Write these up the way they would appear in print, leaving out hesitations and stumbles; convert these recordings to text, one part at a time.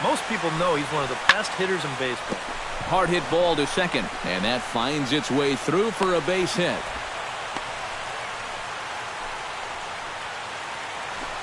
Most people know he's one of the best hitters in baseball. Hard hit ball to second, and that finds its way through for a base hit.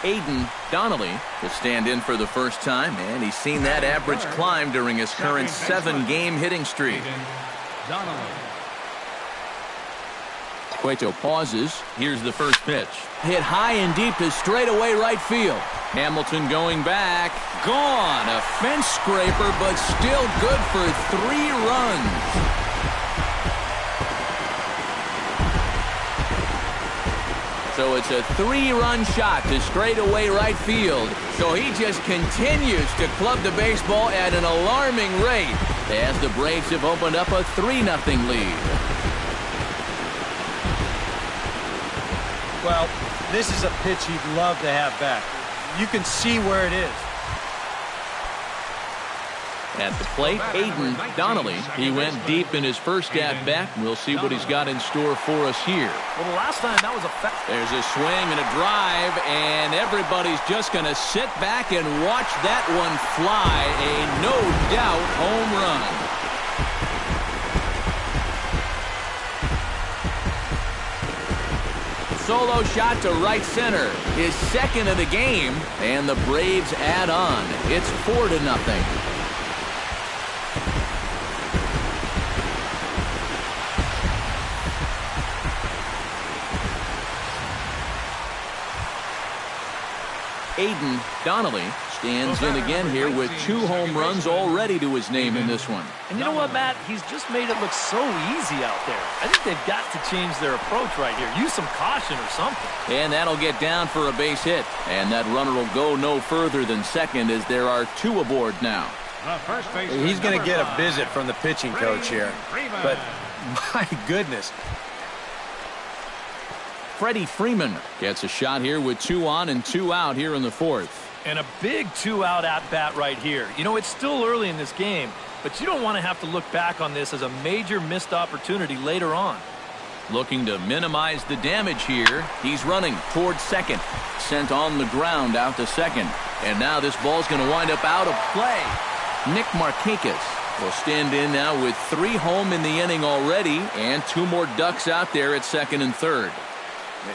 Aiden Donnelly will stand in for the first time, and he's seen that average climb during his current 7-game hitting streak. Cueto pauses. Here's the first pitch. Hit high and deep to straightaway right field. Hamilton going back. Gone. A fence scraper, but still good for 3 runs. So it's a 3-run shot to straightaway right field. So he just continues to club the baseball at an alarming rate as the Braves have opened up a 3-0 lead. Well, this is a pitch he'd love to have back. You can see where it is. At the plate, Aiden Donnelly. He went deep in his first at-bat. We'll see what he's got in store for us here. Well, the last time that was a There's a swing and a drive, and everybody's just going to sit back and watch that one fly. A no-doubt home run. Solo shot to right center. His second of the game, and the Braves add on. It's 4-0. Aiden Donnelly stands in again here with 2 home runs already to his name in this one. And you know what, Matt? He's just made it look so easy out there. I think they've got to change their approach right here. Use some caution or something. And that'll get down for a base hit. And that runner will go no further than second as there are 2 aboard now. He's going to get a visit from the pitching coach here. But my goodness. Freddie Freeman gets a shot here with 2 on and 2 out here in the 4th. And a big 2-out at-bat right here. You know, it's still early in this game, but you don't want to have to look back on this as a major missed opportunity later on. Looking to minimize the damage here. He's running towards second. Sent on the ground out to second. And now this ball's going to wind up out of play. Nick Markakis will stand in now with 3 home in the inning already and 2 more ducks out there at second and third.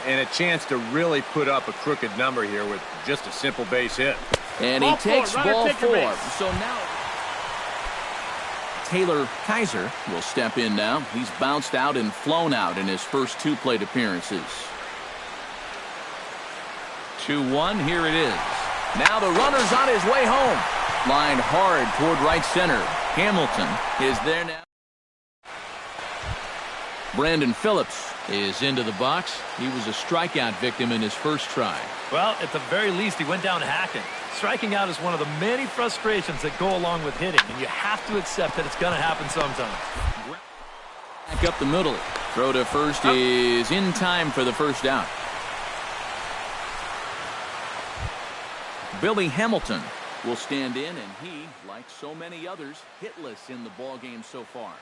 And a chance to really put up a crooked number here with just a simple base hit. And he takes ball 4. So now Taylor Kaiser will step in now. He's bounced out and flown out in his first 2 plate appearances. 2-1, here it is. Now the runner's on his way home. Lined hard toward right center. Hamilton is there now. Brandon Phillips is into the box. He was a strikeout victim in his first try. Well, at the very least, he went down hacking. Striking out is one of the many frustrations that go along with hitting, and you have to accept that it's going to happen sometimes. Back up the middle. Throw to first is in time for the first out. Billy Hamilton will stand in, and he, like so many others, hitless in the ballgame so far.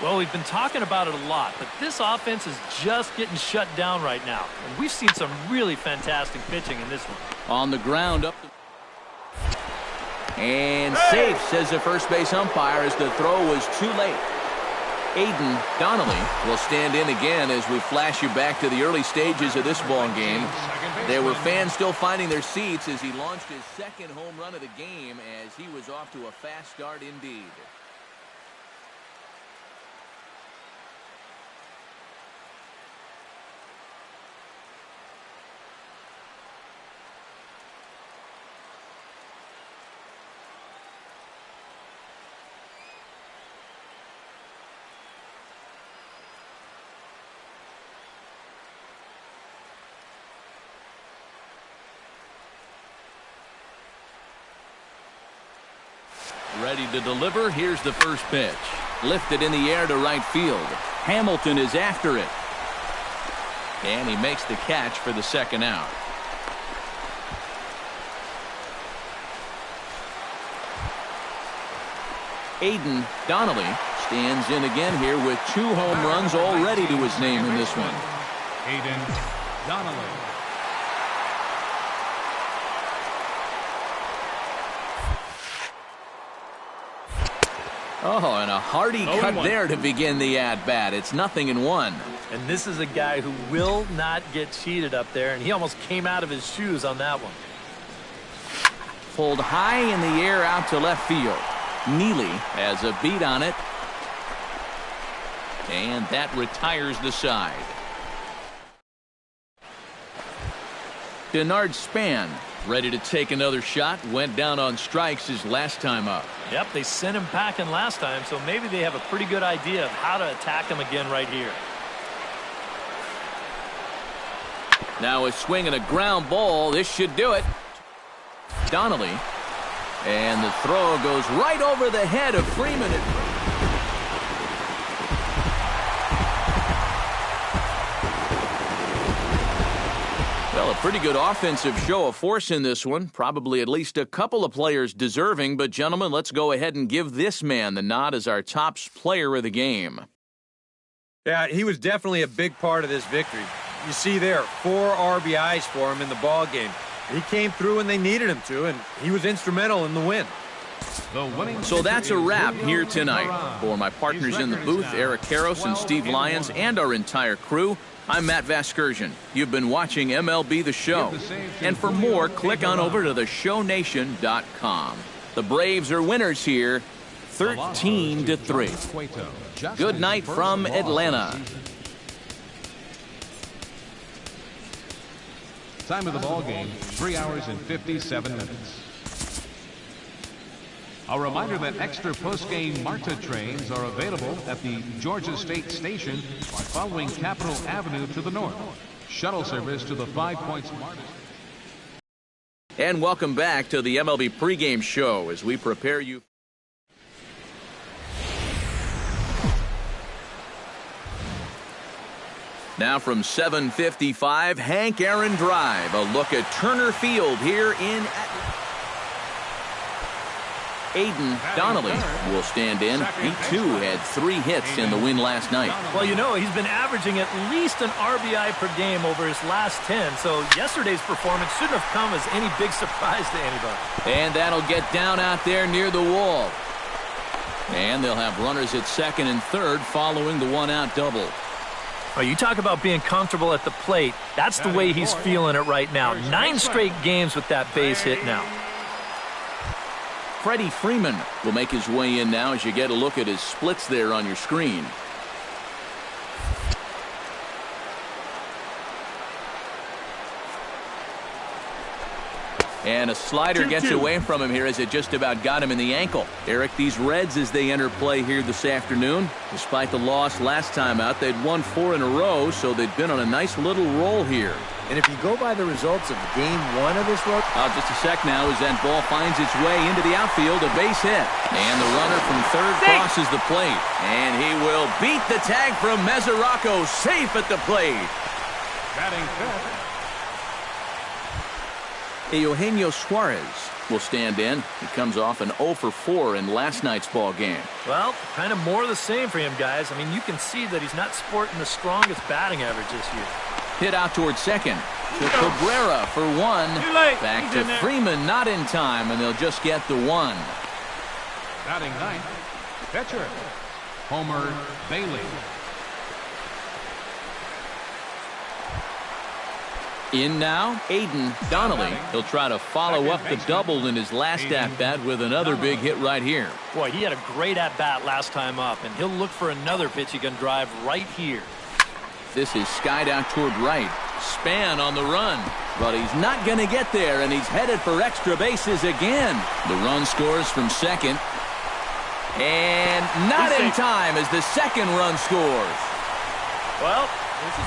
Well, we've been talking about it a lot, but this offense is just getting shut down right now. And we've seen some really fantastic pitching in this one. On the ground up. And safe, says the first base umpire, as the throw was too late. Aiden Donnelly will stand in again as we flash you back to the early stages of this ball game. There were fans still finding their seats as he launched his second home run of the game as he was off to a fast start indeed. Ready to deliver. Here's the first pitch. Lifted in the air to right field. Hamilton is after it. And he makes the catch for the second out. Aiden Donnelly stands in again here with 2 home runs already to his name in this one. Aiden Donnelly. Oh, and a hearty cut there to begin the at-bat. It's 0-1. And this is a guy who will not get cheated up there, and he almost came out of his shoes on that one. Pulled high in the air out to left field. Neely has a beat on it. And that retires the side. Denard Span ready to take another shot. Went down on strikes his last time up. Yep, they sent him packing last time, so maybe they have a pretty good idea of how to attack him again right here. Now a swing and a ground ball. This should do it. Donnelly. And the throw goes right over the head of Freeman. Well, a pretty good offensive show of force in this one. Probably at least a couple of players deserving. But, gentlemen, let's go ahead and give this man the nod as our top player of the game. Yeah, he was definitely a big part of this victory. You see there, 4 RBIs for him in the ball game. He came through when they needed him to, and he was instrumental in the win. So that's a wrap here tonight. For my partners in the booth, Eric Karros and Steve Lyons, and our entire crew, I'm Matt Vasgersian. You've been watching MLB The Show. And for more, click on over to theshownation.com. The Braves are winners here, 13-3. Good night from Atlanta. Time of the ball game, 3 hours and 57 minutes. A reminder that extra post-game MARTA trains are available at the Georgia State Station following Capitol Avenue to the north. Shuttle service to the 5 Points MARTA. And welcome back to the MLB pregame show as we prepare you. Now from 755, Hank Aaron Drive. A look at Turner Field here in Atlanta. Aiden Donnelly will stand in. He, too, had 3 hits in the win last night. Well, you know, he's been averaging at least an RBI per game over his last 10, so yesterday's performance shouldn't have come as any big surprise to anybody. And that'll get down out there near the wall. And they'll have runners at second and third following the 1-out double. Oh, you talk about being comfortable at the plate. That's the way he's feeling it right now. 9 straight games with that base hit now. Freddie Freeman will make his way in now as you get a look at his splits there on your screen. And a slider gets away from him here as it just about got him in the ankle. Eric, these Reds as they enter play here this afternoon, despite the loss last time out, they'd won 4 in a row, so they'd been on a nice little roll here. And if you go by the results of Game 1 of this road... Just a sec now as that ball finds its way into the outfield, a base hit. And the runner from third crosses the plate. And he will beat the tag from Mesoraco, safe at the plate. Batting fifth. Eugenio Suarez will stand in. He comes off an 0 for 4 in last night's ball game. Well, kind of more of the same for him, guys. I mean, you can see that he's not sporting the strongest batting average this year. Hit out towards second to Cabrera for 1. Back to Freeman, not in time, and they'll just get the 1. Batting ninth, pitcher, Homer Bailey. In now, Aiden Donnelly. He'll try to follow up the double in his last at-bat with another big hit right here. Boy, he had a great at-bat last time up, and he'll look for another pitch he can drive right here. This is skied out toward right. Span on the run, but he's not going to get there, and he's headed for extra bases again. The run scores from second, and not in time as the second run scores. Well, this is...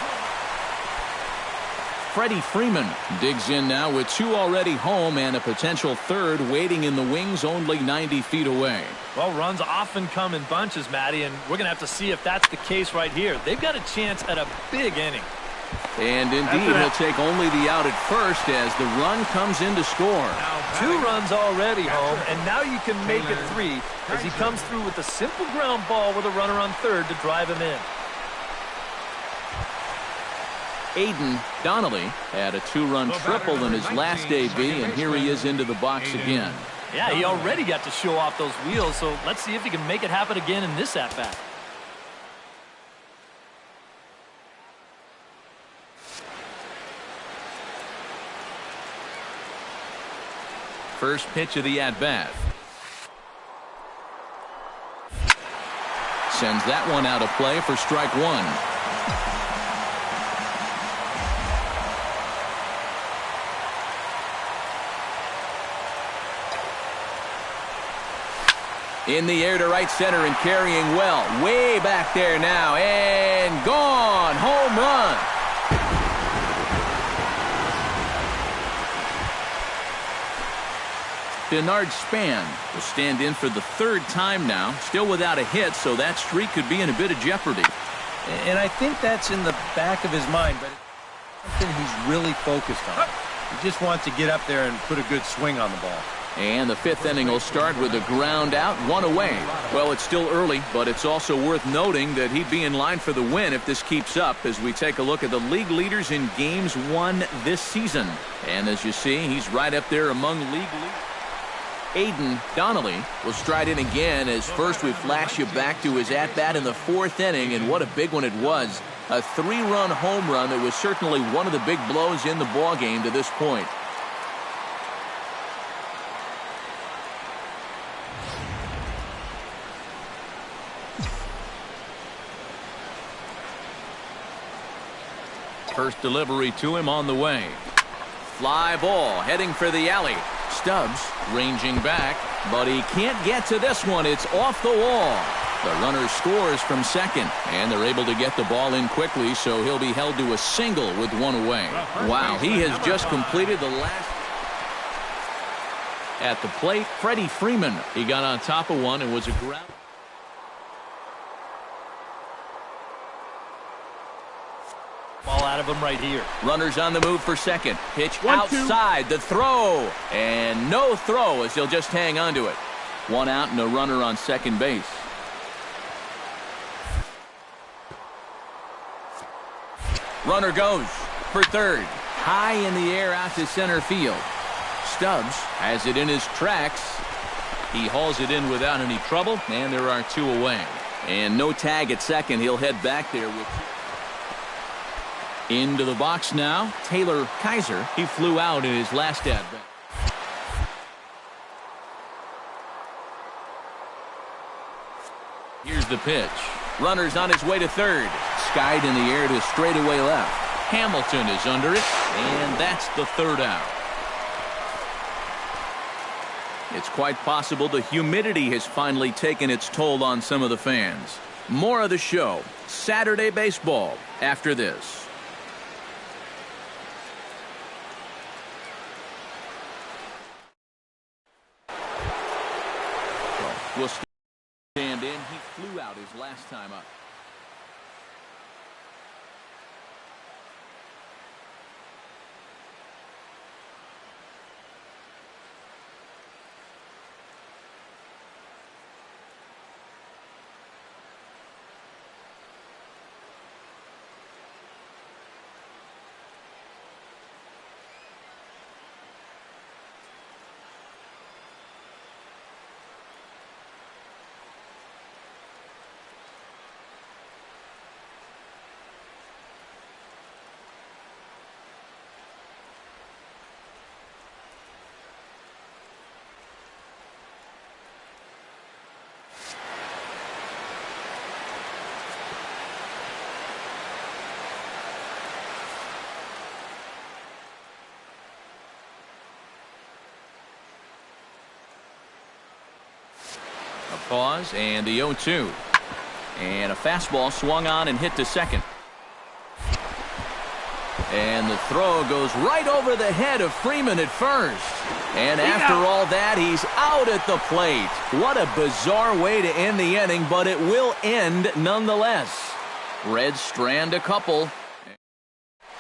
Freddie Freeman digs in now with 2 already home and a potential third waiting in the wings only 90 feet away. Well, runs often come in bunches, Matty, and we're going to have to see if that's the case right here. They've got a chance at a big inning. And indeed, he'll take only the out at first as the run comes in to score. 2 runs already home, and now you can make it 3 as he comes through with a simple ground ball with a runner on third to drive him in. Aiden Donnelly had a 2-run triple in his last AB, and here he is into the box again. Yeah, he already got to show off those wheels, so let's see if he can make it happen again in this at-bat. First pitch of the at-bat. Sends that one out of play for strike 1. In the air to right center and carrying well. Way back there now. And gone. Home run. Denard Span will stand in for the 3rd time now. Still without a hit, so that streak could be in a bit of jeopardy. And I think that's in the back of his mind, but it's something he's really focused on. He just wants to get up there and put a good swing on the ball. And the 5th inning will start with a ground out, 1 away. Well, it's still early, but it's also worth noting that he'd be in line for the win if this keeps up as we take a look at the league leaders in games won this season. And as you see, he's right up there among league leaders. Aiden Donnelly will stride in again as first we flash you back to his at-bat in the 4th inning, and what a big one it was. A 3-run home run that was certainly one of the big blows in the ballgame to this point. First delivery to him on the way. Fly ball heading for the alley. Stubbs ranging back, but he can't get to this one. It's off the wall. The runner scores from second, and they're able to get the ball in quickly, so he'll be held to a single with 1 away. Wow, he has just completed the last. At the plate, Freddie Freeman. He got on top of one and was a ground. Ball out of him right here. Runners on the move for second. Pitch outside. The throw. And no throw as he'll just hang on to it. 1 out and a runner on second base. Runner goes for third. High in the air out to center field. Stubbs has it in his tracks. He hauls it in without any trouble, and there are 2 away. And no tag at second. He'll head back there with. Into the box now, Taylor Kaiser. He flew out in his last at-bat. Here's the pitch. Runner's on his way to third. Skied in the air to straightaway left. Hamilton is under it, and that's the 3rd out. It's quite possible the humidity has finally taken its toll on some of the fans. More of the show, Saturday Baseball, after this. Will stand in. He flew out his last time up. Pause and the 0-2. And a fastball swung on and hit to second. And the throw goes right over the head of Freeman at first. And after all that, he's out at the plate. What a bizarre way to end the inning, but it will end nonetheless. Reds strand a couple.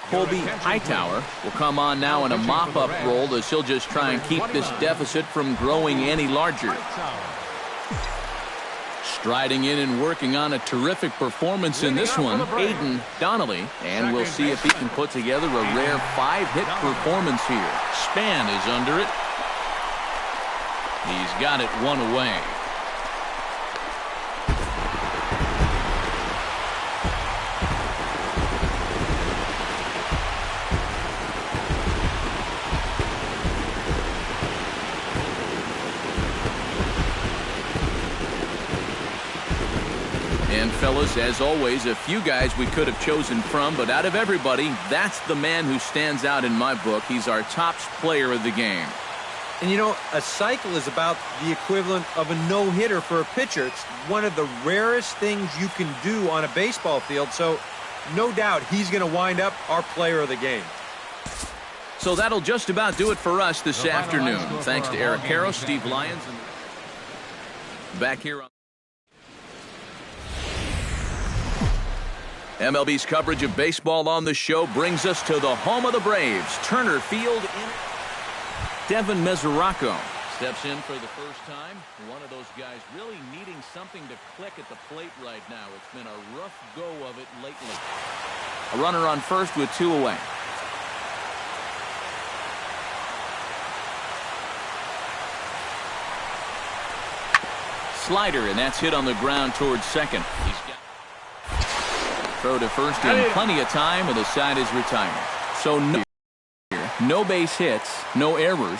Colby Hightower will come on now in a mop-up role as he'll just try and keep this deficit from growing any larger. Striding in and working on a terrific performance in this one, Aiden Donnelly, and we'll see if he can put together a rare 5-hit performance here. Span is under it. He's got it one away. And fellas, as always, a few guys we could have chosen from, but out of everybody, that's the man who stands out in my book. He's our top player of the game. And you know, a cycle is about the equivalent of a no-hitter for a pitcher. It's one of the rarest things you can do on a baseball field, so no doubt he's going to wind up our player of the game. So that'll just about do it for us this afternoon. Thanks to Eric Karros, Steve Lyons, and back here on MLB's coverage of baseball on the show brings us to the home of the Braves, Turner Field. Devin Mesoraco steps in for the first time. One of those guys really needing something to click at the plate right now. It's been a rough go of it lately. A runner on first with 2 away. Slider, and that's hit on the ground towards second. He's got throw to first in plenty of time, and the side is retired. So no base hits, no errors.